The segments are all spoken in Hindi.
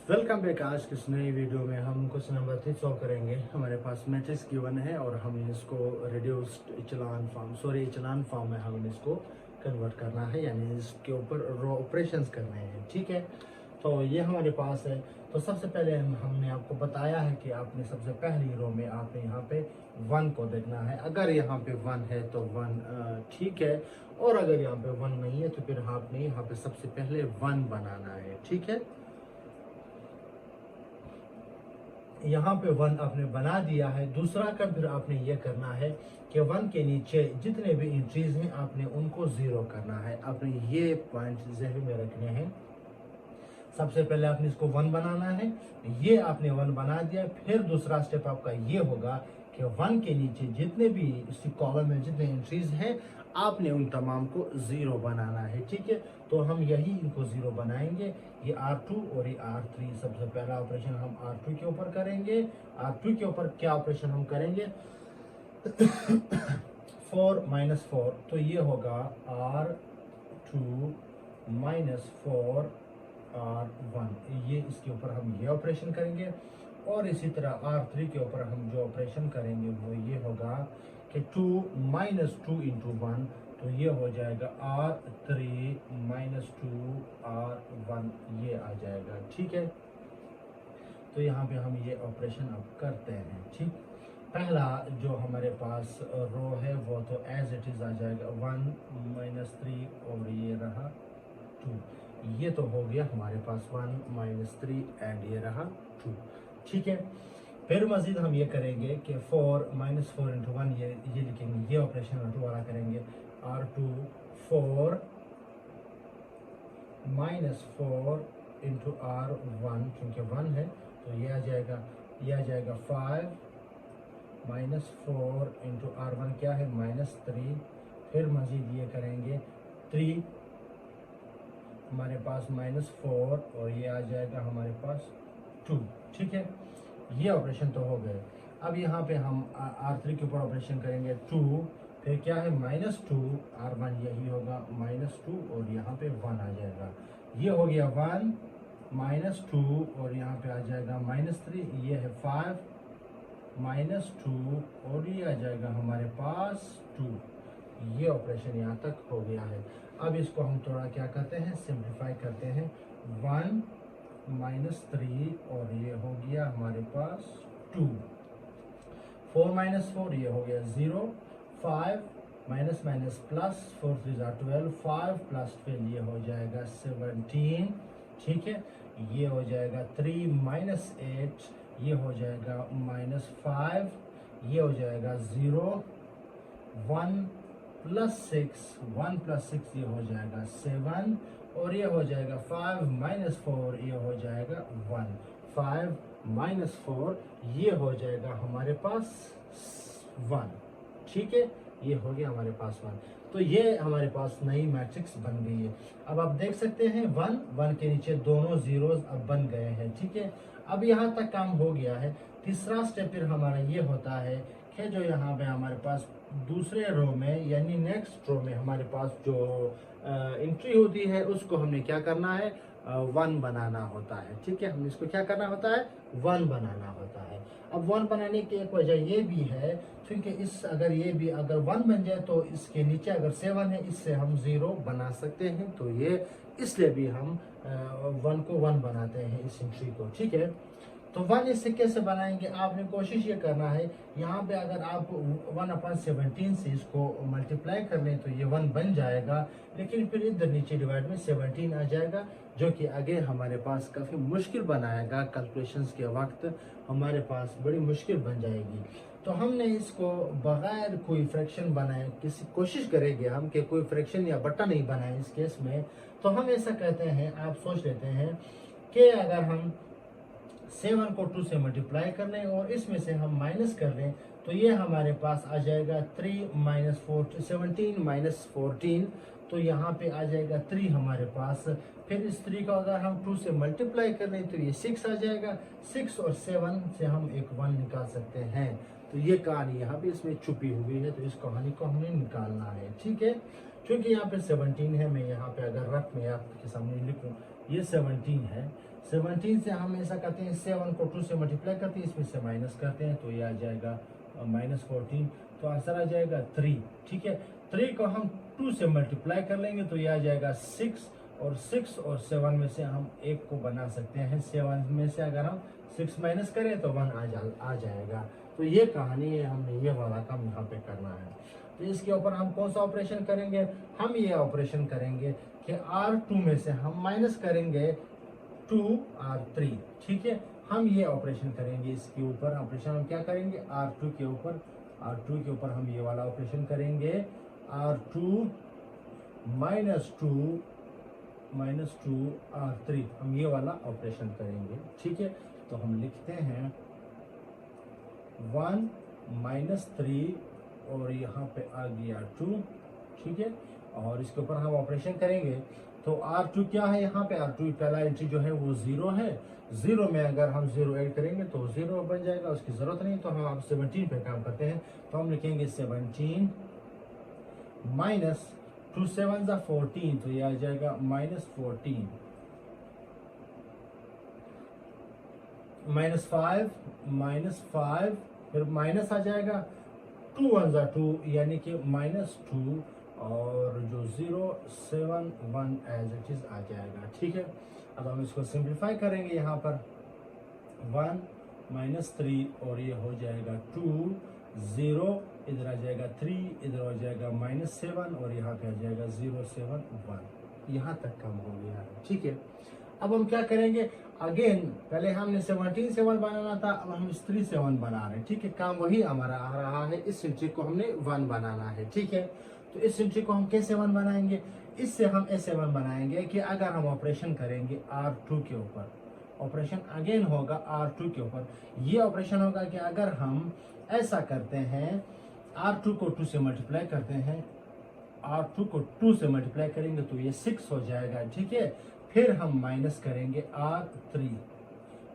Welcome back. आज की इस नई वीडियो में हम क्वेश्चन नंबर 3 सॉल्व करेंगे। हमारे पास मैट्रिक्स गिवन है और हमें इसको रिड्यूस्ड इचेलॉन फॉर्म में हमें इसको कन्वर्ट करना है, यानी इसके ऊपर रो ऑपरेशंस करने हैं। ठीक है, तो ये हमारे पास है। तो सबसे पहले हमने आपको बताया है कि आपने सबसे पहली रो में आपने यहाँ पे 1 को देखना है। अगर यहाँ पे 1 है तो 1 ठीक है, और अगर यहाँ पे 1 नहीं है तो फिर आपने यहाँ पे सबसे पहले 1 बनाना है। ठीक है, यहाँ पे 1 आपने बना दिया है। दूसरा का फिर आपने ये करना है कि 1 के नीचे जितने भी एंट्रीज हैं आपने उनको 0 करना है। आपने ये पॉइंट जहन में रखने हैं। सबसे पहले आपने इसको 1 बनाना है, ये आपने 1 बना दिया। फिर दूसरा स्टेप आपका ये होगा कि 1 के नीचे जितने भी इसी कॉलम में जितने एंट्रीज हैं आपने उन तमाम को 0 बनाना है। ठीक है, तो हम यही इनको 0 बनाएंगे। ये R2 और ये R3। सबसे पहला ऑपरेशन हम R2 के ऊपर करेंगे। R2 के ऊपर क्या ऑपरेशन हम करेंगे? 4 - 4, तो ये होगा R2 - 4 R1। ये इसके ऊपर हम ये ऑपरेशन करेंगे। और इसी तरह R3 के ऊपर हम जो ऑपरेशन करेंगे वो ये होगा कि 2 - 2 × 1, तो ये हो जाएगा R3 - 2 R1, ये आ जाएगा। ठीक है, तो यहाँ पे हम ये ऑपरेशन अब करते हैं। ठीक, पहला जो हमारे पास रो है वो तो एज इट इज आ जाएगा 1 - 3 और ये रहा 2। ये तो हो गया हमारे पास 1 - 3 एंड ये रहा 2। ठीक है, फिर मजीद हम ये करेंगे कि 4 - 4 × 1 ये लिखेंगे। ये ऑपरेशन R2 वाला करेंगे। R2 4 - 4 × R1, क्योंकि 1 है तो ये आ जाएगा। ये आ जाएगा 5 - 4 × R1 क्या है -3। फिर मजीद ये करेंगे 3 हमारे पास -4 और ये आ जाएगा हमारे पास 2। ठीक है, ये ऑपरेशन तो हो गए। अब यहाँ पे हम R3 के ऊपर ऑपरेशन करेंगे 2, फिर क्या है -2 R1, यही होगा -2 और यहाँ पे 1 आ जाएगा। ये हो गया 1 -2 और यहाँ पे आ जाएगा -3। ये है 5 -2 और ये आ जाएगा हमारे पास 2। ये ऑपरेशन यहाँ तक हो गया है। अब इसको हम थोड़ा क्या करते हैं, सिंप्लीफाई करते हैं। 1 - 3 और ये हो गया हमारे पास 2। 4 - 4 ये हो गया 0। 5 प्लस 4 3 12, 5 + 12 ये हो जाएगा 17। ठीक है, ये हो जाएगा 3 - 8 ये हो जाएगा -5, ये हो जाएगा 0। 1 + 6 ये हो जाएगा 7 और ये हो जाएगा 5 - 4 ये हो जाएगा 1। 5 - 4 ये हो जाएगा हमारे पास 1। ठीक है, ये हो गया हमारे पास 1। तो ये हमारे पास नई मैट्रिक्स बन गई है। अब आप देख सकते हैं 1 के नीचे दोनों जीरोस अब बन गए हैं। ठीक है, अब यहाँ तक काम हो गया है। तीसरा स्टेप फिर हमारा ये होता है कि जो यहाँ पे हमारे पास दूसरे रो में यानी नेक्स्ट रो में हमारे पास जो एंट्री होती है उसको हमने क्या करना है, 1 बनाना होता है। ठीक है, हमें इसको क्या करना होता है, 1 बनाना होता है। अब 1 बनाने की एक वजह ये भी है क्योंकि अगर 1 बन जाए तो इसके नीचे अगर 7 है इससे हम 0 बना सकते हैं। तो ये इसलिए भी हम 1 को 1 बनाते हैं इस एंट्री को। ठीक है, तो 1 इससे कैसे बनाएंगे, आपने कोशिश ये करना है यहाँ पे अगर आप 1/17 से इसको मल्टीप्लाई कर लें तो ये 1 बन जाएगा, लेकिन फिर इधर नीचे डिवाइड में 17 आ जाएगा, जो कि आगे हमारे पास काफ़ी मुश्किल बनाएगा। कैलकुलेशंस के वक्त हमारे पास बड़ी मुश्किल बन जाएगी। तो हमने इसको बगैर कोई फ्रैक्शन बनाए किसी कोशिश करेंगे हम कि कोई फ्रैक्शन या बट्टा नहीं बनाए इस केस में। तो हम ऐसा कहते हैं, आप सोच लेते हैं कि अगर हम 7 को 2 से मल्टीप्लाई कर लें और इसमें से हम माइनस कर लें तो ये हमारे पास आ जाएगा 3 - 4 17 - 14, तो यहाँ पे आ जाएगा 3 हमारे पास। फिर इस 3 का अगर हम 2 से मल्टीप्लाई कर लें तो ये 6 आ जाएगा। 6 और 7 से हम एक 1 निकाल सकते हैं। तो ये कहानी यहाँ पे इसमें छुपी हुई है, तो इस कहानी को हमें निकालना है। ठीक है, क्योंकि यहाँ पे 17 है, मैं यहाँ पे अगर रफ में आपके सामने लिखूँ ये 17 है, 17 से हम ऐसा करते हैं, 7 को 2 से मल्टीप्लाई करते हैं, इसमें से माइनस करते हैं, तो ये आ जाएगा -14, तो आंसर आ जाएगा 3। ठीक है, 3 को हम 2 से मल्टीप्लाई कर लेंगे तो ये आ जाएगा 6, और 6 और 7 में से हम एक को बना सकते हैं। 7 में से अगर हम 6 माइनस करें तो 1 आ जाएगा। तो ये कहानी है, हमने ये वाला काम यहाँ पे करना है। तो इसके ऊपर हम कौन सा ऑपरेशन करेंगे? हम ये ऑपरेशन करेंगे कि R2 में से हम माइनस करेंगे 2R3। ठीक है, हम ये ऑपरेशन करेंगे। इसके ऊपर ऑपरेशन हम क्या करेंगे? R2 के ऊपर हम ये वाला ऑपरेशन करेंगे, R2 -2 हम ये वाला ऑपरेशन करेंगे। ठीक है, तो हम लिखते हैं 1 -3 और यहाँ पे आ गया 2। ठीक है, और इसके ऊपर हम ऑपरेशन करेंगे तो R2 क्या है? यहाँ पे R2 पहला एंट्री जो है वो 0 है। 0 में अगर हम 0 ऐड करेंगे तो 0 बन जाएगा, उसकी जरूरत नहीं। तो हम अब 17 पे काम करते हैं, तो हम लिखेंगे 17 माइनस 2 7 14, तो ये आ जाएगा -14, -5 फिर माइनस आ जाएगा, 2 1 2 यानी कि -2, और जो 0 7 1 एज इट इज आ जाएगा। ठीक है, अब हम इसको सिंप्लीफाई करेंगे। यहाँ पर 1 -3 और ये हो जाएगा 2, 0 इधर आ जाएगा 3, इधर हो जाएगा -7 और यहाँ पे आ जाएगा 0 7 1। यहाँ तक काम हो गया है। ठीक है, अब हम क्या करेंगे? अगेन पहले हमने 17 से 1 बनाना था, अब हम इस 3 से 1 बना रहे हैं। ठीक है, काम वही हमारा आ रहा है। इस सिंट्री को हमने 1 बनाना है। ठीक है, तो इस सिंट्री को हम कैसे 1 बनाएंगे? इससे हम ऐसे 1 बनाएंगे कि अगर हम ऑपरेशन करेंगे R2 के ऊपर, ऑपरेशन अगेन होगा R2 के ऊपर। ये ऑपरेशन होगा कि अगर हम ऐसा करते हैं, R2 को 2 से मल्टीप्लाई करते हैं, R2 को 2 से मल्टीप्लाई करेंगे तो ये 6 हो जाएगा। ठीक है, फिर हम माइनस करेंगे R3,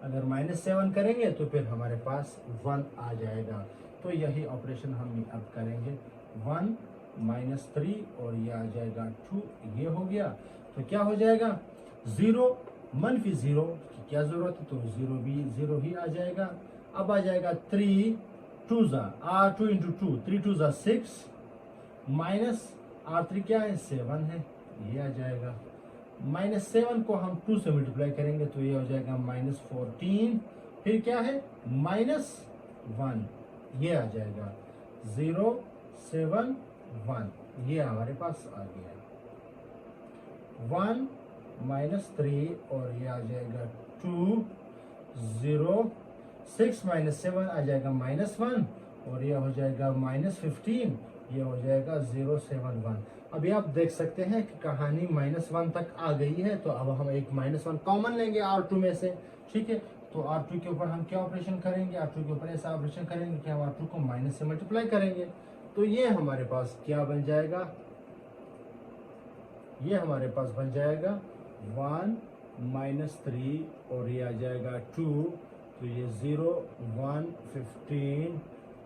अगर -7 करेंगे तो फिर हमारे पास 1 आ जाएगा। तो यही ऑपरेशन हम अब करेंगे, 1 -3 और ये आ जाएगा 2, ये हो गया। तो क्या हो जाएगा? 0 -0 की क्या जरूरत है, तो 0 भी 0 ही आ जाएगा। अब आ जाएगा 3 2 R2 इंटू 2, 3 2 6 माइनस R3 क्या है? 7 है, ये आ जाएगा। -7 को हम 2 से मल्टीप्लाई करेंगे तो ये हो जाएगा -14, फिर क्या है? -1, ये आ जाएगा 0 7 1, ये हमारे पास आ गया। 1 -3 और ये आ जाएगा 2, 0 6 -7 आ जाएगा -1 और ये हो जाएगा -15, ये हो जाएगा 0 7 1। अभी आप देख सकते हैं कि कहानी -1 तक आ गई है। तो अब हम एक -1 कॉमन लेंगे R2 में से। ठीक है, तो R2 के ऊपर हम क्या ऑपरेशन करेंगे? R2 के ऊपर ऐसा ऑपरेशन करेंगे कि हम R2 को माइनस से मल्टीप्लाई करेंगे। तो ये हमारे पास क्या बन जाएगा? ये हमारे पास बन जाएगा 1 -3 और ये आ जाएगा 2, तो ये 0 1 15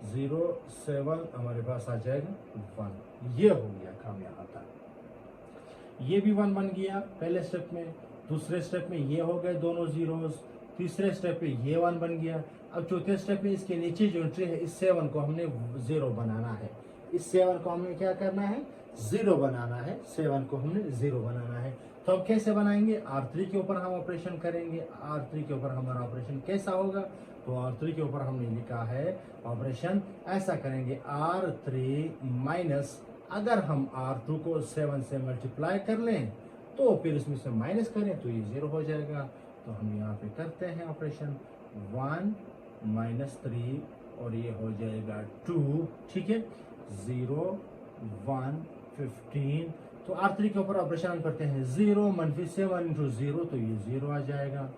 0 7 हमारे पास आ जाएगा 1। ये हो गया काम यहाँ तक। ये भी 1 बन गया पहले स्टेप में। दूसरे स्टेप में ये हो गए दोनों जीरोस। तीसरे स्टेप में ये 1 बन गया। अब चौथे स्टेप में इसके नीचे जो एंट्री है, इस 7 को हमने 0 बनाना है। इस 7 को हमें क्या करना है? 0 बनाना है। 7 को हमने 0 बनाना है। तो अब कैसे बनाएंगे? R3 के ऊपर हम ऑपरेशन करेंगे। R3 के ऊपर हमारा ऑपरेशन कैसा होगा? तो R3 के ऊपर हमने लिखा है ऑपरेशन ऐसा करेंगे, R3 माइनस, अगर हम R2 को 7 से मल्टीप्लाई कर लें तो फिर इसमें से माइनस करें तो ये 0 हो जाएगा। तो हम यहाँ पे करते हैं ऑपरेशन 1 -3 और ये हो जाएगा 2। ठीक है, 0 1 15। तो R3 के ऊपर ऑपरेशन हम करते हैं 0 -7 इंटू 0, तो ये 0 आ जाएगा।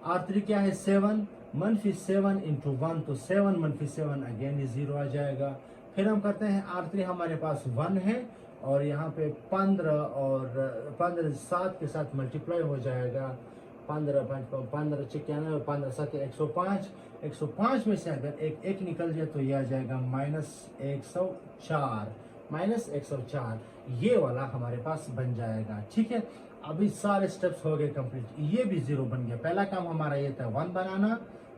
R3 क्या है? 7 -7 इंटू 1, तो 7 -7 अगेन ये 0 आ जाएगा। फिर हम करते हैं R3 हमारे पास 1 है और यहाँ पे 15 और 15 7 के साथ मल्टीप्लाई हो जाएगा। 15 15 95 15 7 105। 105 में से अगर एक निकल जाए तो ये आ जाएगा -104। -104 ये वाला हमारे पास बन जाएगा। ठीक है, अभी सारे स्टेप्स हो गए कंप्लीट, ये भी 0 बन गया। पहला काम हमारा ये था 1 बनाना,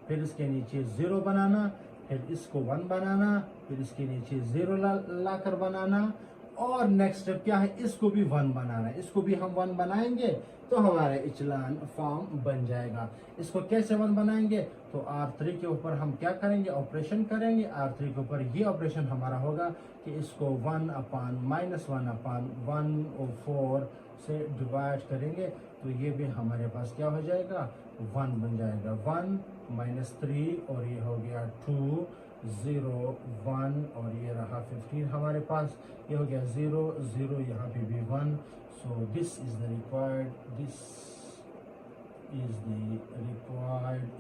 फिर इसके नीचे 0 बनाना, फिर इसको 1 बनाना, फिर इसके नीचे 0 लाकर बनाना, और नेक्स्ट स्टेप क्या है, इसको भी 1 बनाना है। इसको भी हम 1 बनाएंगे तो हमारा इचलान फॉर्म बन जाएगा। इसको कैसे 1 बनाएंगे, तो R3 के ऊपर हम क्या करेंगे, ऑपरेशन करेंगे। R3 के ऊपर ये ऑपरेशन हमारा होगा कि इसको 1 अपान -1 अपान 1/4 से डिवाइड करेंगे, तो ये भी हमारे पास क्या हो जाएगा, 1 बन जाएगा। 1 -3 और ये हो गया 2 0 1 और ये रहा 15 हमारे पास, ये हो गया 0 0, यहाँ पे भी 1। So this is the required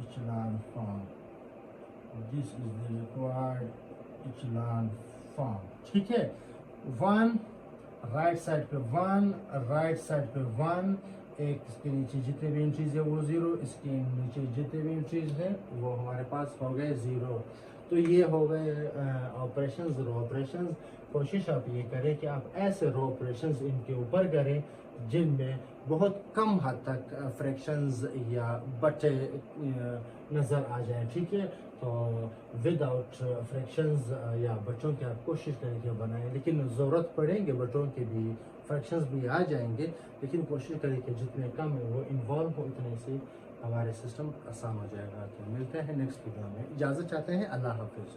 echallan form, this is the required echallan form. ठीक है, 1 राइट साइड पे 1, राइट साइड पे 1, एक इसके नीचे जितने भी एंट्रीज है वो 0, इसके नीचे जितने भी एंट्रीज है वो हमारे पास हो गए 0। तो ये हो गए ऑपरेशंस, रो ऑपरेशंस। कोशिश आप ये करें कि आप ऐसे रो ऑपरेशंस इनके ऊपर करें जिनमें बहुत कम हद तक फ्रैक्शंस या बटे नज़र आ जाए। ठीक है, तो विदाउट फ्रैक्शंस या बच्चों की आप कोशिश करें कि बनाएं, लेकिन ज़रूरत पड़ेंगे बच्चों के भी, फ्रैक्शंस भी आ जाएंगे, लेकिन कोशिश करें कि जितने कम है वो इन्वॉल्व हो, उतने से हमारे सिस्टम आसान हो जाएगा। तो मिलते हैं नेक्स्ट वीडियो में, इजाज़त चाहते हैं, अल्लाह हाफिज़।